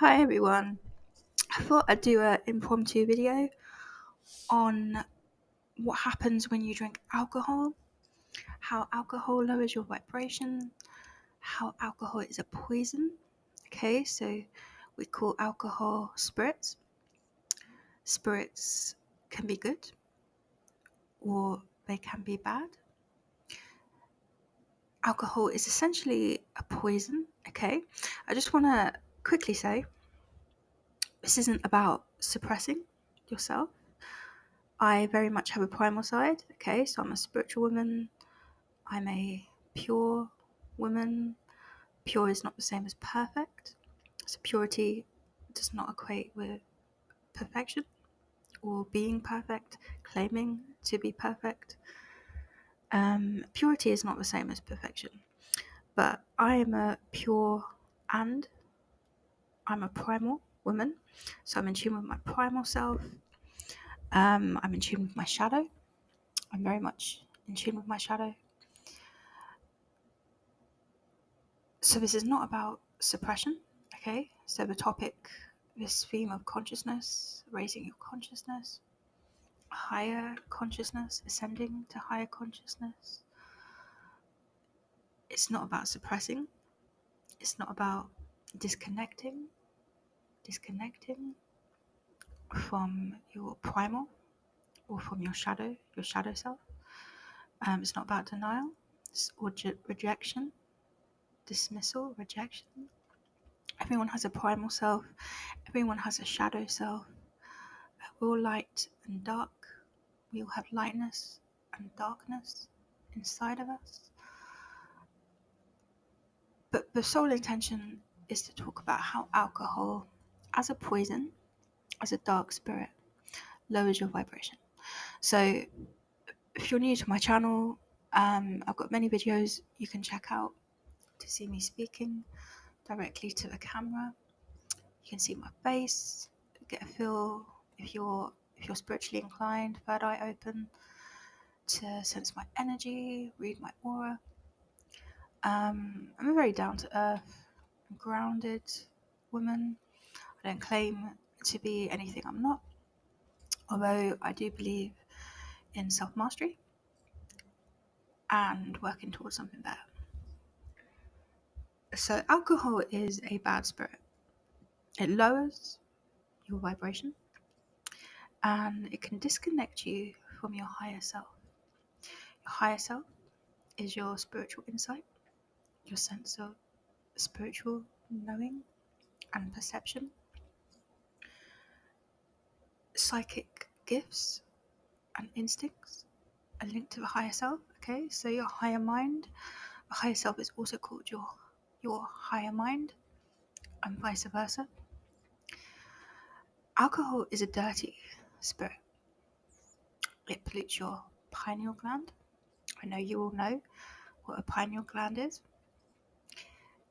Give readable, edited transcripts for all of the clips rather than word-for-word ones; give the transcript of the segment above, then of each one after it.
Hi everyone, I thought I'd do an impromptu video on what happens when you drink alcohol, how alcohol lowers your vibration, how alcohol is a poison. Okay, so we call alcohol spirits. Spirits can be good or they can be bad. Alcohol is essentially a poison. Okay, I just want to quickly say this isn't about suppressing yourself. I very much have a primal side, okay, so I'm a spiritual woman, I'm a pure woman. Pure is not the same as perfect, so purity does not equate with perfection or being perfect, claiming to be perfect. Purity is not the same as perfection, but I am a pure and I'm a primal woman, so I'm in tune with my primal self. I'm in tune with my shadow. I'm very much in tune with my shadow. So this is not about suppression, okay? So the topic, this theme of consciousness, raising your consciousness, higher consciousness, ascending to higher consciousness. It's not about suppressing. It's not about disconnecting from your primal or from your shadow self. It's not about denial or rejection, dismissal, rejection. Everyone has a primal self. Everyone has a shadow self. We're all light and dark. We all have lightness and darkness inside of us. But the sole intention is to talk about how alcohol, as a poison, as a dark spirit, lowers your vibration. So if you're new to my channel, I've got many videos you can check out to see me speaking directly to the camera. You can see my face, get a feel if you're spiritually inclined, third eye open, to sense my energy, read my aura. I'm a very down to earth, grounded woman. I don't claim to be anything I'm not, although I do believe in self mastery and working towards something better. So, alcohol is a bad spirit, it lowers your vibration and it can disconnect you from your higher self. Your higher self is your spiritual insight, your sense of spiritual knowing and perception, psychic gifts and instincts are linked to the higher self. Okay, so your higher mind, the higher self is also called your higher mind, and vice versa. Alcohol is a dirty spirit. It pollutes your pineal gland. I know you all know what a pineal gland is.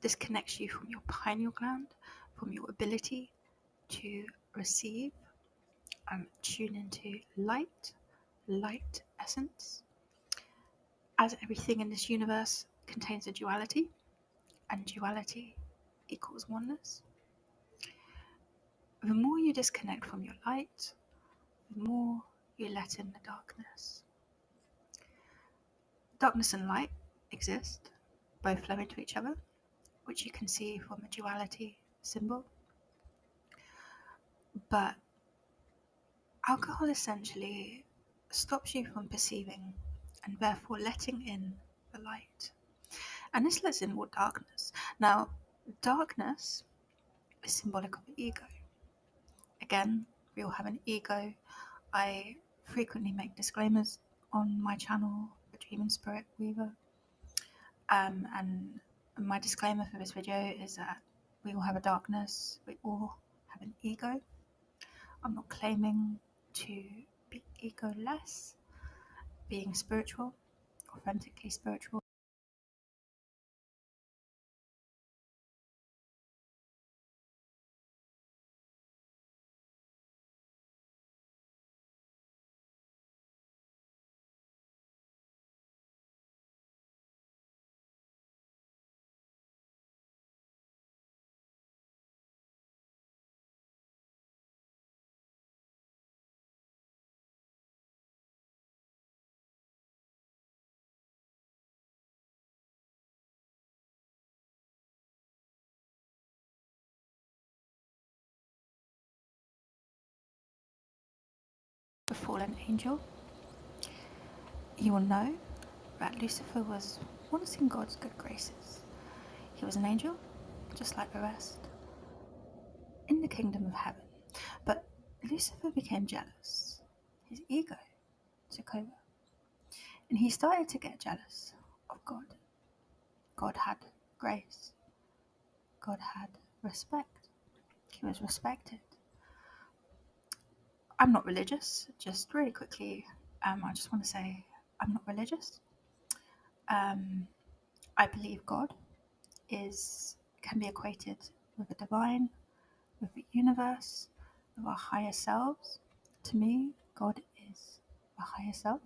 Disconnects you from your pineal gland, from your ability to receive and tune into light essence. As everything in this universe contains a duality, and duality equals oneness. The more you disconnect from your light, the more you let in the darkness. Darkness and light exist, both flow into each other, which you can see from the duality symbol. But alcohol essentially stops you from perceiving and therefore letting in the light. And this lets in more darkness. Now, darkness is symbolic of the ego. Again, we all have an ego. I frequently make disclaimers on my channel, The Dream and Spirit Weaver. And my disclaimer for this video is that we all have a darkness, we all have an ego. I'm not claiming to be egoless, being spiritual, authentically spiritual. a fallen angel, you will know that Lucifer was once in God's good graces. He was an angel, just like the rest, in the kingdom of heaven. But Lucifer became jealous. His ego took over. And he started to get jealous of God. God had grace. God had respect. He was respected. I'm not religious. Just really quickly, I just want to say I'm not religious. I believe God can be equated with the divine, with the universe, with our higher selves. To me, God is a higher self.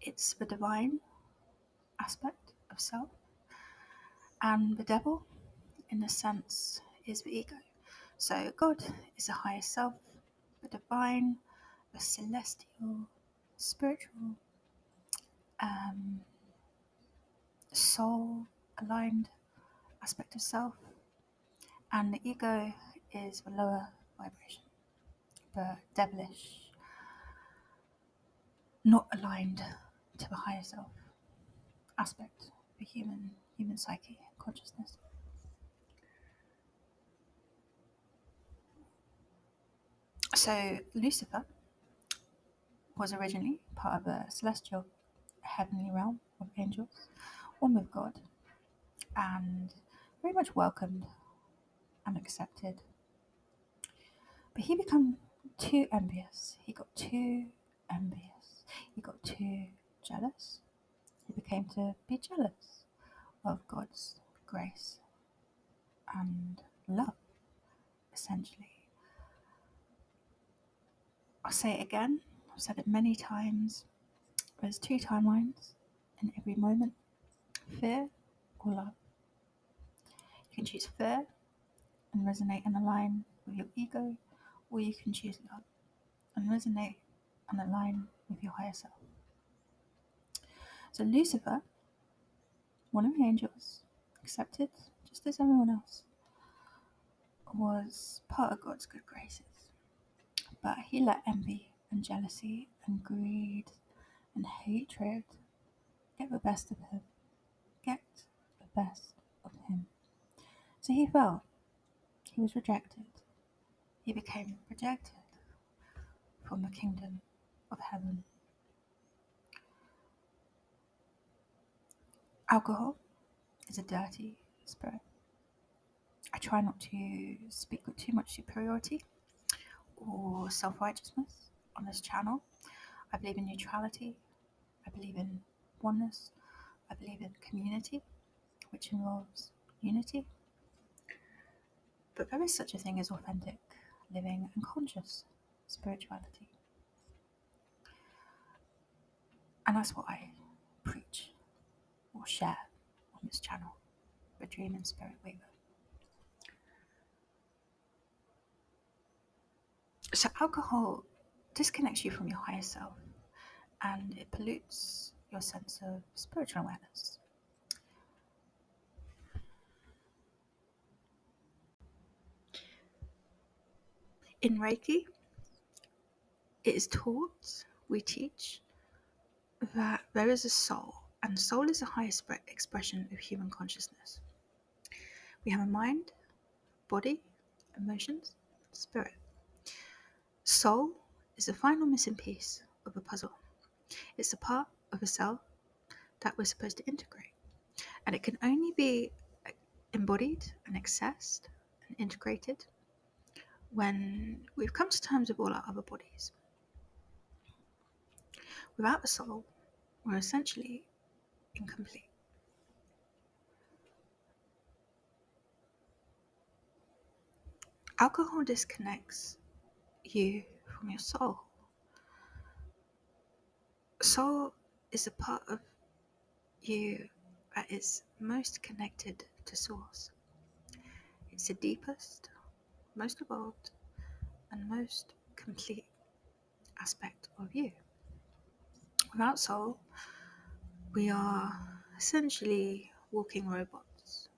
It's the divine aspect of self, and the devil, in a sense, is the ego. So God is a higher self, the divine, the celestial, spiritual, soul aligned aspect of self, and the ego is the lower vibration, the devilish, not aligned to the higher self aspect, the human psyche, consciousness. So Lucifer was originally part of the celestial heavenly realm of angels, one with God, and very much welcomed and accepted. But he became too envious. He got too envious. He got too jealous. He became to be jealous of God's grace and love, essentially. I'll say it again. I've said it many times. There's two timelines in every moment: fear or love. You can choose fear and resonate and align with your ego, or you can choose love and resonate and align with your higher self. So Lucifer, one of the angels, accepted just as everyone else, was part of God's good graces. But he let envy and jealousy and greed and hatred get the best of him. Get the best of him. So he fell. He was rejected. He became rejected from the kingdom of heaven. Alcohol is a dirty spirit. I try not to speak with too much superiority or self-righteousness on this channel. I believe in neutrality. I believe in oneness. I believe in community, which involves unity. But there is such a thing as authentic living and conscious spirituality. And that's what I preach or share on this channel, the Dream and Spirit Weaver. So alcohol disconnects you from your higher self, and it pollutes your sense of spiritual awareness. In Reiki, it is taught, we teach, that there is a soul, and soul is the highest expression of human consciousness. We have a mind, body, emotions, spirit. Soul is the final missing piece of a puzzle. It's a part of a self that we're supposed to integrate, and it can only be embodied and accessed and integrated when we've come to terms with all our other bodies. Without the soul, we're essentially incomplete. Alcohol disconnects you from your soul. Soul is a part of you that is most connected to source. It's the deepest, most evolved, and most complete aspect of you. Without soul, we are essentially walking robots,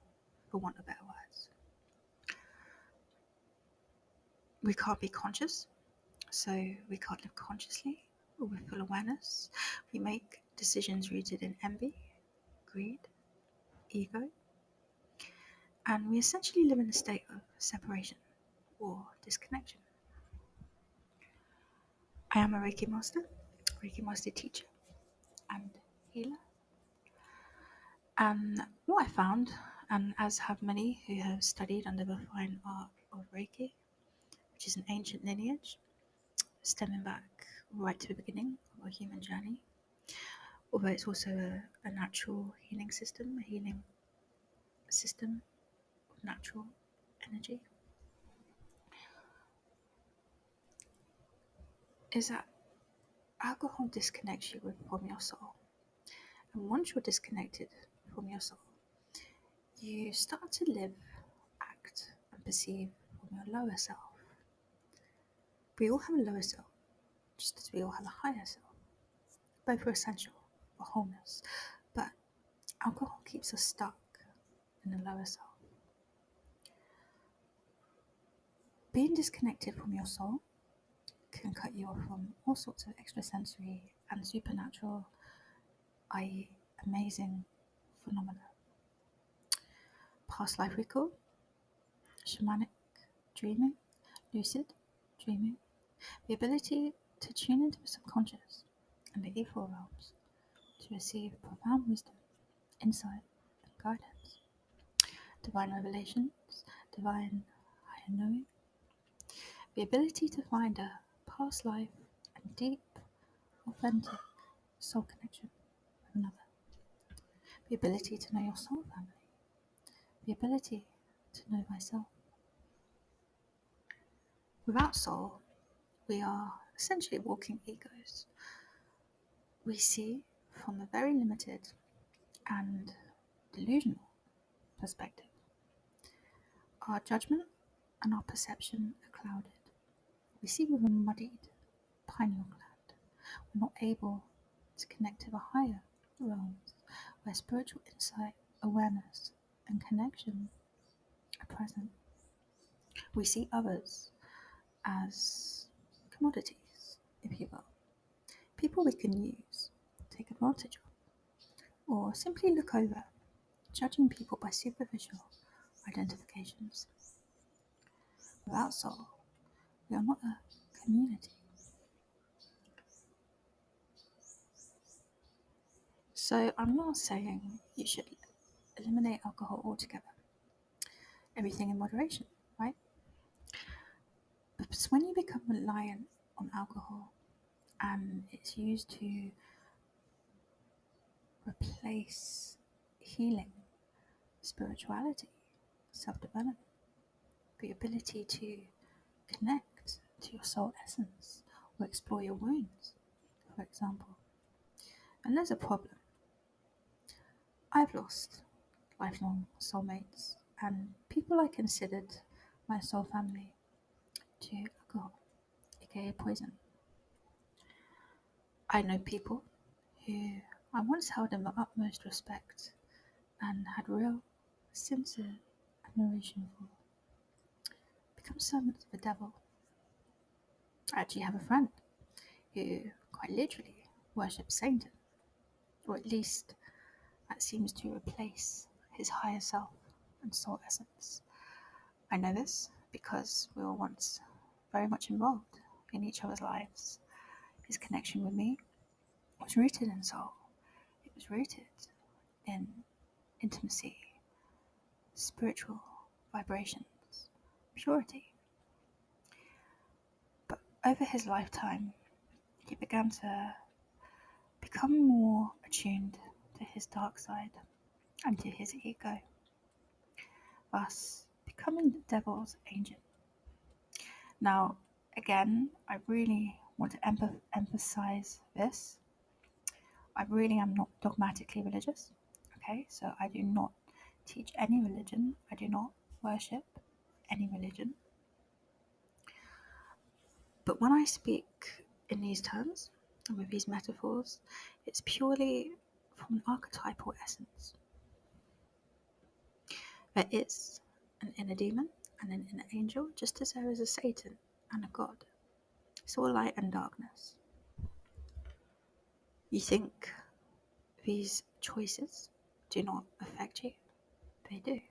for want of better words. We can't be conscious, So we can't live consciously or with full awareness. We make decisions rooted in envy, greed, ego, and we essentially live in a state of separation or disconnection. I am a Reiki master teacher and healer. And what I found, and as have many who have studied under the fine art of Reiki, which is an ancient lineage stemming back right to the beginning of our human journey, although it's also a natural healing system, a healing system of natural energy, is that alcohol disconnects you from your soul. And once you're disconnected from your soul, you start to live, act, and perceive from your lower self. We all have a lower self, just as we all have a higher self. Both are essential for wholeness, but alcohol keeps us stuck in the lower self. Being disconnected from your soul can cut you off from all sorts of extrasensory and supernatural, i.e., amazing phenomena. Past life recall, shamanic dreaming, lucid dreaming, the ability to tune into the subconscious and the ethereal realms to receive profound wisdom, insight, and guidance, divine revelations, divine higher knowing, the ability to find a past life and deep, authentic soul connection with another, the ability to know your soul family, the ability to know thyself. Without soul, we are essentially walking egos. We see from a very limited and delusional perspective. Our judgment and our perception are clouded. We see with a muddied, pineal gland. We're not able to connect to the higher realms where spiritual insight, awareness, and connection are present. We see others as commodities, if you will, people we can use, take advantage of, or simply look over, judging people by superficial identifications. Without soul, we are not a community. So I'm not saying you should eliminate alcohol altogether. Everything in moderation, right? But when you become reliant on alcohol and it's used to replace healing, spirituality, self-development, the ability to connect to your soul essence or explore your wounds, for example. And there's a problem. I've lost lifelong soulmates and people I considered my soul family to alcohol, aka poison. I know people who I once held in the utmost respect and had real, sincere admiration for, become servants of the devil. I actually have a friend who quite literally worships Satan, or at least that seems to replace his higher self and soul essence. I know this because we were once very much involved in each other's lives. His connection with me was rooted in soul. It was rooted in intimacy, spiritual vibrations, purity. But over his lifetime, he began to become more attuned to his dark side and to his ego, thus becoming the devil's agent. Now, again, I really want to emphasize this. I really am not dogmatically religious, okay? So I do not teach any religion. I do not worship any religion. But when I speak in these terms and with these metaphors, it's purely from an archetypal essence. There is an inner demon and an inner angel, just as there is a Satan and a God. It's all light and darkness. You think these choices do not affect you? They do.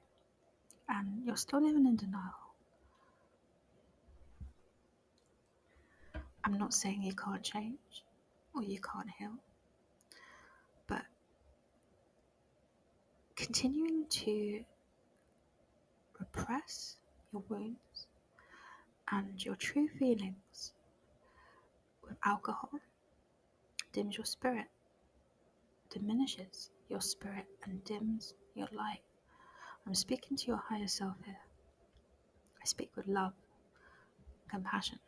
And you're still living in denial. I'm not saying you can't change or you can't heal, but continuing to repress your wounds and your true feelings with alcohol dims your spirit, diminishes your spirit, and dims your light. I'm speaking to your higher self here. I speak with love, compassion.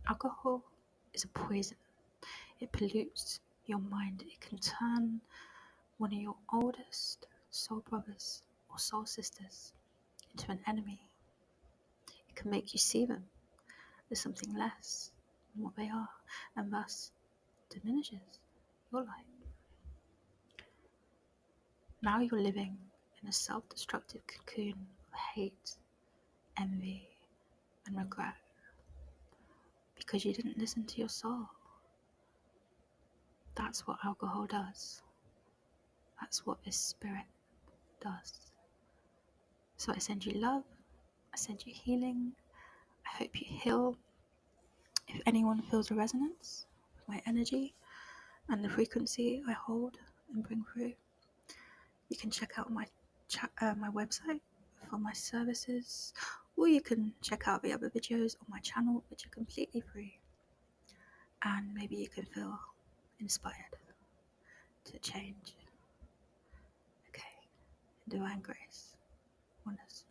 Alcohol is a poison. It pollutes your mind. It can turn one of your oldest soul brothers or soul sisters into an enemy. It can make you see them as something less than what they are, and thus diminishes your life. Now you're living in a self-destructive cocoon of hate, envy, and regret because you didn't listen to your soul. That's what alcohol does. That's what this spirit does. So I send you love. I send you healing. I hope you heal. If anyone feels a resonance with my energy and the frequency I hold and bring through, you can check out my website for my services, or you can check out the other videos on my channel, which are completely free. And maybe you can feel inspired to change. Okay, in divine grace, oneness.